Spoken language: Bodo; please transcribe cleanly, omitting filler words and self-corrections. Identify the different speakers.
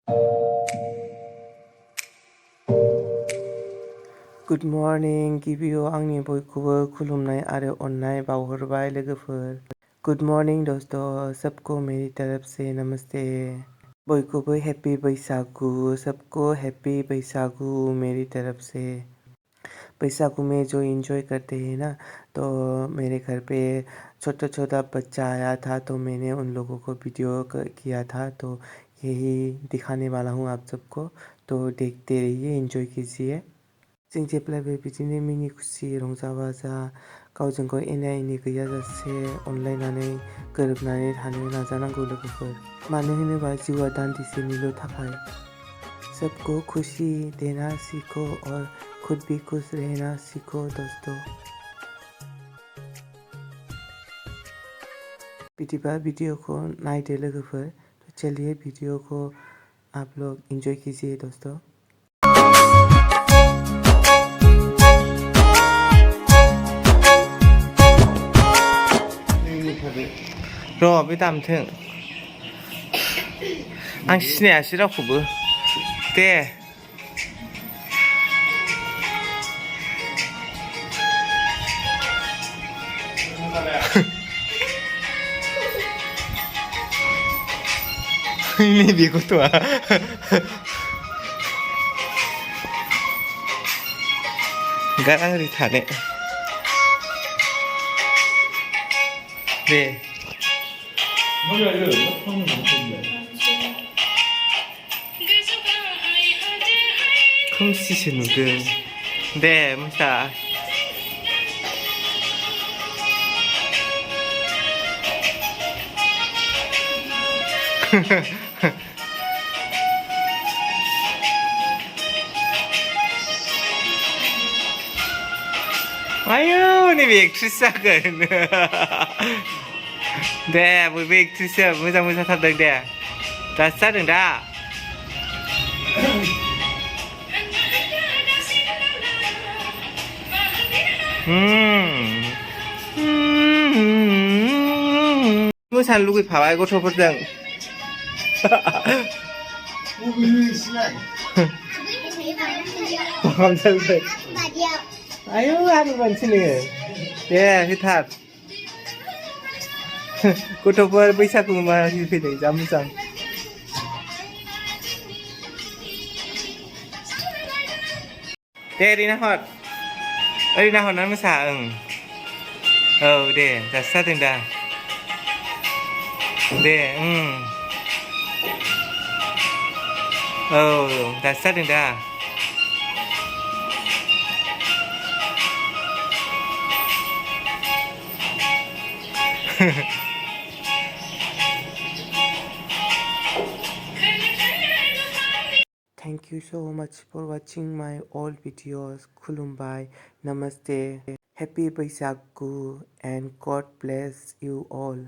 Speaker 1: गुड मर्निं गिबियाव आंनि बयखौबो खुलुमनाय आरो अननाय बावहरबाय लोगोफोर। गुड मर्निं दोस्तों, सबको मेरी तरफ से नमस्ते। बयखौबो हैप्पी बैसागु, सबको हैप्पी बैसागु मेरी तरफ से। बैसागु में जो एंजॉय करते हैं ना, तो मेरे घर पे छोटा छोटा बच्चा आया था, तो मैंने उन लोगों को वीडियो किया था, तो यही दिखाने वाला हूँ आप सबको। तो देखते रहिए, एंजॉय कीजिए। जों जेब्लाबो बिदिनो मिनि खुसि रंजा बाजा गावजों गाव एना एनि गैयाजासे अनलायनानै गोरोबनानै थानो नाजानांगौ लोगोफोर। मानो होनोबा जिउआ दान्दिसेनिल' थाखाय। सबको खुशी देना सीखो और खुद भी खुश रहना सीखो दोस्तों। बिदिबा वीडियोखौ नायदो लोगोफोर। तो चलिए वीडियो को आप लोग एंजॉय कीजिए दोस्तों। र' बे दामथों, आं सिनायासै रावखौबो। दे नैबे गथ'आ गारां ओरै थानो दे। खोमसिसो नुदों। दे मोसा। आयौ नैबे एक्ट्रिस जागोन। दे बयबो एक्ट्रिससो मोजां मोसाथारदों दे। दासो जादों दा। मोसानो लुगैफाबाय गथ'फोरजों। आयौ आरो मानसि नोङो। दे होथार। गथ'फोर बैसागु मागि फैदों जा मोजां। दे ओरैनो हर, ओरैनो हरनानै मोसा। ओं औ दे दासो जादों दा। दे औ दासो जादों दा। Thank you so much for watching my all videos. Khulumbai, Namaste, Happy Baisakhu and God bless you all.